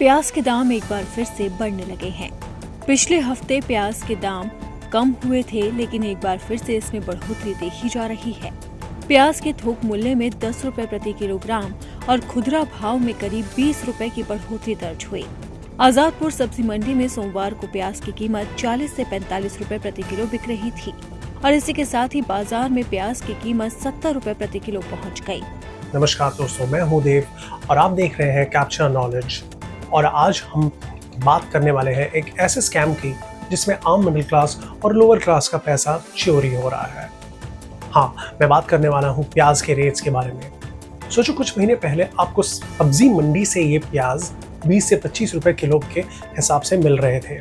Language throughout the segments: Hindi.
प्याज के दाम एक बार फिर से बढ़ने लगे हैं। पिछले हफ्ते प्याज के दाम कम हुए थे, लेकिन एक बार फिर से इसमें बढ़ोतरी देखी जा रही है। प्याज के थोक मूल्य में 10 रुपए प्रति किलोग्राम और खुदरा भाव में करीब 20 रुपए की बढ़ोतरी दर्ज हुई। आजादपुर सब्जी मंडी में सोमवार को प्याज की कीमत 40 से 45 रुपए प्रति किलो बिक रही थी और इसी के साथ ही बाजार में प्याज की कीमत 70 रुपए प्रति किलो पहुंच गई। नमस्कार दोस्तों, मैं हूं देव और आप देख रहे हैं कैप्चर नॉलेज। और आज हम बात करने वाले हैं एक ऐसे स्कैम की जिसमें आम मिडिल क्लास और लोअर क्लास का पैसा चोरी हो रहा है। हाँ, मैं बात करने वाला हूँ प्याज के रेट्स के बारे में। सोचो, कुछ महीने पहले आपको सब्जी मंडी से ये प्याज 20 से 25 रुपए किलो के हिसाब से मिल रहे थे,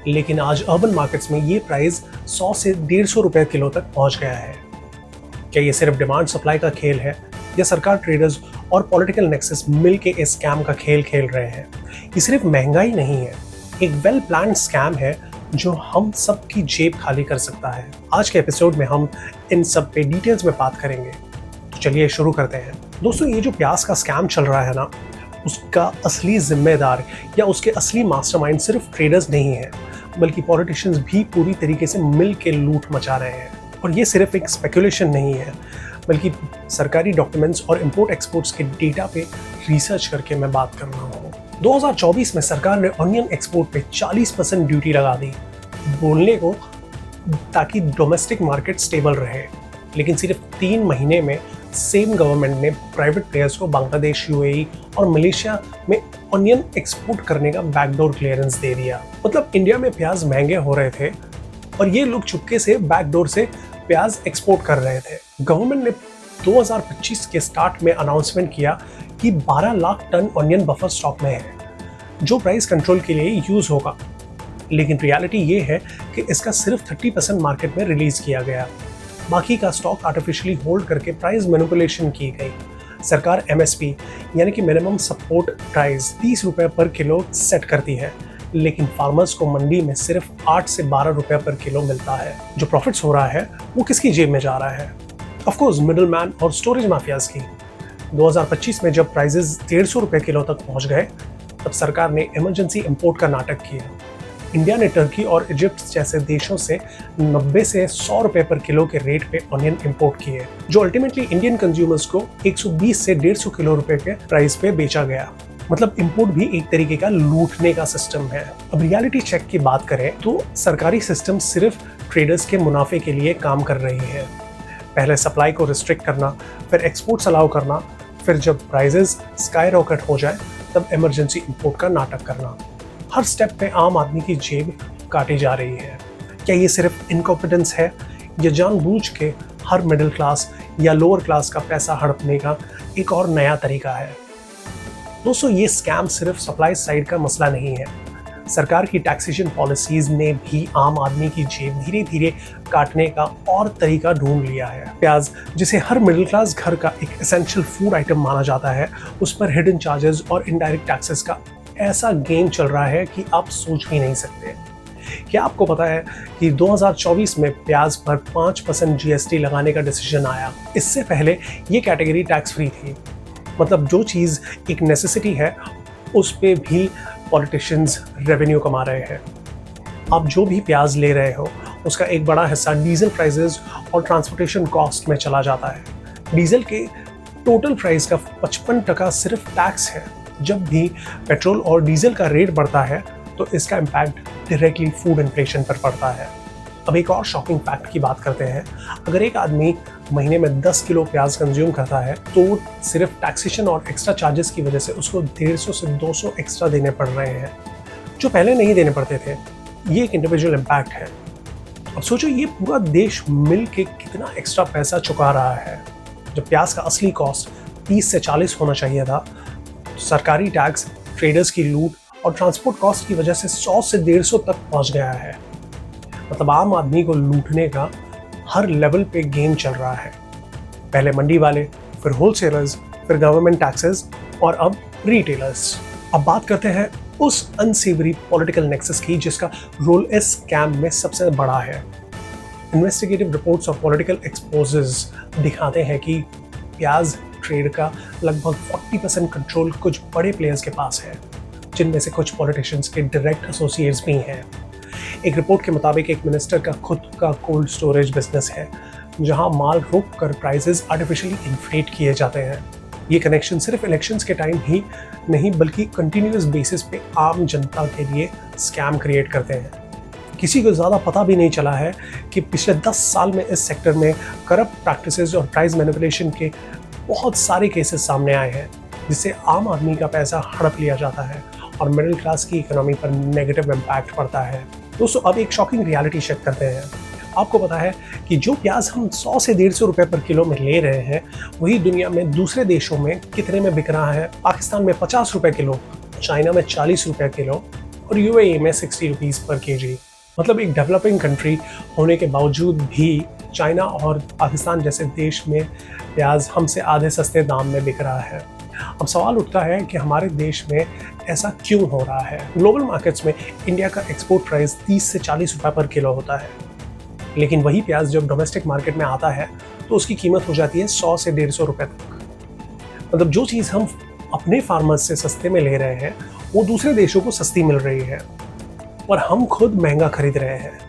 लेकिन आज अर्बन मार्केट्स में ये प्राइस 100 से 150 रुपए किलो तक पहुँच गया है। क्या ये सिर्फ डिमांड सप्लाई का खेल है या सरकार, ट्रेडर्स और पॉलिटिकल नेक्सस मिल के इस स्कैम का खेल खेल रहे हैं? ये सिर्फ महंगाई नहीं है, एक वेल प्लान्ड स्कैम है जो हम सब की जेब खाली कर सकता है। आज के एपिसोड में हम इन सब पे डिटेल्स में बात करेंगे। तो चलिए शुरू करते हैं। दोस्तों, ये जो प्याज का स्कैम चल रहा है ना, उसका असली जिम्मेदार या उसके असली मास्टरमाइंड सिर्फ ट्रेडर्स नहीं है, बल्कि पॉलिटिशियंस भी पूरी तरीके से मिल के लूट मचा रहे हैं। और ये सिर्फ एक स्पेकुलेशन नहीं है, बल्कि सरकारी डॉक्यूमेंट्स और इंपोर्ट एक्सपोर्ट्स के डेटा पे रिसर्च करके मैं बात कर रहा हूँ। 2024 में सरकार ने ऑनियन एक्सपोर्ट पे 40% ड्यूटी लगा दी, बोलने को ताकि डोमेस्टिक मार्केट स्टेबल रहे। लेकिन सिर्फ 3 महीने में सेम गवर्नमेंट ने प्राइवेट प्लेयर्स को बांग्लादेश, यूएई और मलेशिया में ऑनियन एक्सपोर्ट करने का बैकडोर क्लियरेंस दे दिया। मतलब इंडिया में प्याज महंगे हो रहे थे और ये लोग चुपके से बैकडोर से प्याज एक्सपोर्ट कर रहे थे। गवर्नमेंट ने 2025 के स्टार्ट में अनाउंसमेंट किया कि 12 lakh ton onion buffer stock में है, जो प्राइस कंट्रोल के लिए यूज होगा। लेकिन रियलिटी ये है कि इसका सिर्फ 30% मार्केट में रिलीज किया गया, बाकी का स्टॉक आर्टिफिशियली होल्ड करके प्राइस मैनिपुलेशन की गई। सरकार एमएसपी यानी कि मिनिमम सपोर्ट प्राइस 30 रुपए पर किलो सेट करती है, लेकिन फार्मर्स को मंडी में सिर्फ 8 से 12 रुपए पर किलो मिलता है। जो प्रॉफिट्स हो रहा है वो किसकी जेब में जा रहा है? ऑफ कोर्स मिडिल मैन और स्टोरेज माफियाज की। 2025 में जब प्राइसेस 150 रुपए किलो तक पहुंच गए, तब सरकार ने इमरजेंसी इंपोर्ट का नाटक किया। इंडिया ने टर्की और इजिप्ट जैसे देशों से 90 से 100 रुपए पर किलो के रेट पे ऑनियन इंपोर्ट किए, जो अल्टीमेटली इंडियन कंज्यूमर्स को 120 से 150 किलो रुपए के प्राइस पे बेचा गया। मतलब इंपोर्ट भी एक तरीके का लूटने का सिस्टम है। अब रियलिटी चेक की बात करें तो सरकारी सिस्टम सिर्फ ट्रेडर्स के मुनाफे के लिए काम कर रही है। पहले सप्लाई को रिस्ट्रिक्ट करना, फिर एक्सपोर्ट्स अलाउ करना, फिर जब प्राइसेस स्काई रॉकेट हो जाए तब इमरजेंसी इंपोर्ट का नाटक करना। हर स्टेप पे आम आदमी की जेब काटी जा रही है। क्या ये सिर्फ इनकॉम्पिटेंस है या जानबूझ के हर मिडिल क्लास या लोअर क्लास का पैसा हड़पने का एक और नया तरीका है? दोस्तों, ये स्कैम सिर्फ सप्लाई साइड का मसला नहीं है। सरकार की टैक्सेशन पॉलिसीज ने भी आम आदमी की जेब धीरे धीरे काटने का और तरीका ढूंढ लिया है। प्याज, जिसे हर मिडिल क्लास घर का एक एसेंशियल फूड आइटम माना जाता है, उस पर हिडन चार्जेस और इनडायरेक्ट टैक्सेस का ऐसा गेम चल रहा है कि आप सोच भी नहीं सकते। क्या आपको पता है कि 2024 में प्याज पर 5% जीएसटी लगाने का डिसीजन आया? इससे पहले ये कैटेगरी टैक्स फ्री थी। मतलब जो चीज़ एक नेसेसिटी है, उस पे भी पॉलिटिशियंस रेवेन्यू कमा रहे हैं। आप जो भी प्याज ले रहे हो, उसका एक बड़ा हिस्सा डीजल प्राइसेस और ट्रांसपोर्टेशन कॉस्ट में चला जाता है। डीजल के टोटल प्राइस का 55% सिर्फ टैक्स है। जब भी पेट्रोल और डीजल का रेट बढ़ता है तो इसका इम्पैक्ट डायरेक्टली फूड इन्फ्लेशन पर पड़ता है। अब एक और शॉकिंग फैक्ट की बात करते हैं। अगर एक आदमी महीने में 10 किलो प्याज कंज्यूम करता है तो सिर्फ टैक्सेशन और एक्स्ट्रा चार्जेस की वजह से उसको 150 से 200 एक्स्ट्रा देने पड़ रहे हैं, जो पहले नहीं देने पड़ते थे। ये एक इंडिविजुअल इम्पैक्ट है। अब सोचो, ये पूरा देश मिल के कितना एक्स्ट्रा पैसा चुका रहा है। जब प्याज का असली कॉस्ट 30 से 40 होना चाहिए था, तो सरकारी टैक्स, ट्रेडर्स की लूट और ट्रांसपोर्ट कॉस्ट की वजह से 100 से 150 तक पहुंच गया है। मतलब आम आदमी को लूटने का हर लेवल पे गेम चल रहा है। पहले मंडी वाले, फिर होलसेलर्स, फिर गवर्नमेंट टैक्सेस और अब रिटेलर्स। अब बात करते हैं उस अनसेवरी पॉलिटिकल नेक्सस की जिसका रोल इस स्कैम में सबसे बड़ा है। इन्वेस्टिगेटिव रिपोर्ट्स और पॉलिटिकल एक्सपोजेस दिखाते हैं कि प्याज ट्रेड का लगभग 40% कंट्रोल कुछ बड़े प्लेयर्स के पास है। जिनमें से कुछ पॉलिटिशियंस के डायरेक्ट एसोसिएट्स भी हैं। एक रिपोर्ट के मुताबिक एक मिनिस्टर का खुद का कोल्ड स्टोरेज बिजनेस है, जहां माल रोक कर प्राइसेस आर्टिफिशियली इन्फ्लेट किए जाते हैं। ये कनेक्शन सिर्फ इलेक्शंस के टाइम ही नहीं बल्कि कंटिन्यूअस बेसिस पे आम जनता के लिए स्कैम क्रिएट करते हैं। किसी को ज़्यादा पता भी नहीं चला है कि पिछले 10 साल में इस सेक्टर में करप्ट प्रैक्टिसेस और प्राइस मैनिपुलेशन के बहुत सारे केसेस सामने आए हैं, जिससे आम आदमी का पैसा हड़प लिया जाता है और मिडिल क्लास की इकोनॉमी पर नेगेटिव इम्पैक्ट पड़ता है। दोस्तों, अब एक शॉकिंग रियलिटी चेक करते हैं। आपको पता है कि जो प्याज हम 100 से 150 रुपए पर किलो में ले रहे हैं, वही दुनिया में दूसरे देशों में कितने में बिक रहा है? पाकिस्तान में 50 रुपए किलो, चाइना में 40 रुपए किलो और यूएई में 60 रुपीस पर केजी। मतलब एक डेवलपिंग कंट्री होने के बावजूद भी चाइना और पाकिस्तान जैसे देश में प्याज हमसे आधे सस्ते दाम में बिक रहा है। अब सवाल उठता है कि हमारे देश में ऐसा क्यों हो रहा है? ग्लोबल मार्केट्स में इंडिया का एक्सपोर्ट प्राइस 30 से 40 रुपए पर किलो होता है, लेकिन वही प्याज जब डोमेस्टिक मार्केट में आता है तो उसकी कीमत हो जाती है 100 से 150 रुपए तक। मतलब जो चीज़ हम अपने फार्मर्स से सस्ते में ले रहे हैं, वो दूसरे देशों को सस्ती मिल रही है और हम खुद महंगा खरीद रहे हैं।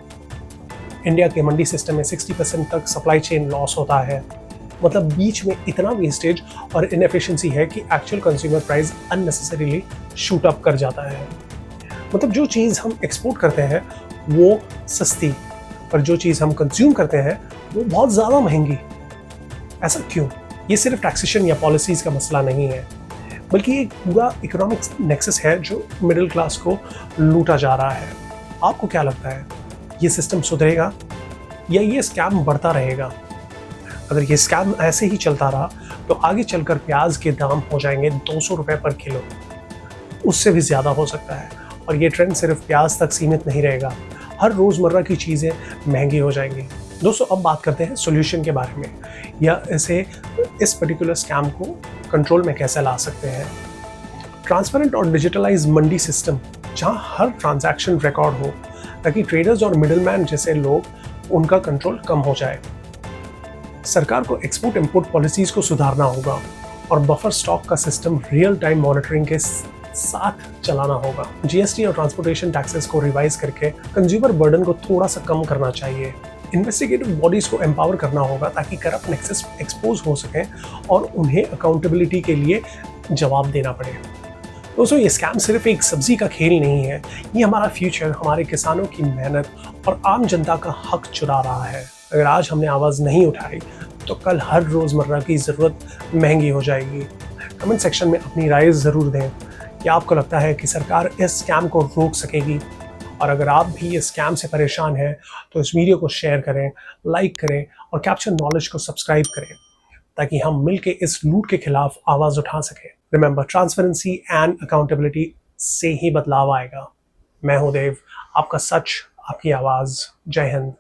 इंडिया के मंडी सिस्टम में 60% तक सप्लाई चेन लॉस होता है। मतलब बीच में इतना वेस्टेज और इनएफिशिएंसी है कि actual consumer price unnecessarily shoot up कर जाता है। मतलब जो चीज़ हम एक्सपोर्ट करते हैं वो सस्ती, और जो चीज़ हम कंज्यूम करते हैं वो बहुत ज़्यादा महंगी। ऐसा क्यों? ये सिर्फ टैक्सेशन या पॉलिसीज़ का मसला नहीं है, बल्कि एक पूरा इकोनॉमिक नेक्सस है जो मिडिल क्लास को लूटा जा रहा है। आपको क्या लगता है, ये सिस्टम सुधरेगा या ये स्कैम बढ़ता रहेगा? अगर ये स्कैम ऐसे ही चलता रहा तो आगे चलकर प्याज के दाम हो जाएंगे 200 रुपए पर किलो, उससे भी ज़्यादा हो सकता है। और ये ट्रेंड सिर्फ प्याज तक सीमित नहीं रहेगा, हर रोज़मर्रा की चीज़ें महंगी हो जाएंगी। दोस्तों, अब बात करते हैं सॉल्यूशन के बारे में, या इस पर्टिकुलर स्कैम को कंट्रोल में कैसे ला सकते हैं। ट्रांसपेरेंट और डिजिटलाइज मंडी सिस्टम, जहां हर ट्रांजैक्शन रिकॉर्ड हो, ताकि ट्रेडर्स और मिडलमैन जैसे लोग उनका कंट्रोल कम हो जाए। सरकार को एक्सपोर्ट इंपोर्ट पॉलिसीज को सुधारना होगा और बफर स्टॉक का सिस्टम रियल टाइम मॉनिटरिंग के साथ चलाना होगा। जीएसटी और ट्रांसपोर्टेशन टैक्सेस को रिवाइज करके कंज्यूमर बर्डन को थोड़ा सा कम करना चाहिए। इन्वेस्टिगेटिव बॉडीज को एम्पावर करना होगा ताकि करप्ट नेक्सस एक्सपोज हो सके और उन्हें अकाउंटेबिलिटी के लिए जवाब देना पड़े। दोस्तों, ये स्कैम सिर्फ एक सब्जी का खेल नहीं है, ये हमारा फ्यूचर, हमारे किसानों की मेहनत और आम जनता का हक चुरा रहा है। अगर आज हमने आवाज़ नहीं उठाई तो कल हर रोज़मर्रा की ज़रूरत महंगी हो जाएगी। कमेंट सेक्शन में अपनी राय ज़रूर दें कि आपको लगता है कि सरकार इस स्कैम को रोक सकेगी। और अगर आप भी इस स्कैम से परेशान हैं तो इस वीडियो को शेयर करें, लाइक करें और कैप्चर नॉलेज को सब्सक्राइब करें, ताकि हम मिलकर इस लूट के खिलाफ आवाज़ उठा सकें। रिमेंबर, ट्रांसपेरेंसी एंड अकाउंटेबिलिटी से ही बदलाव आएगा। मैं हूं देव, आपका सच, आपकी आवाज़। जय हिंद।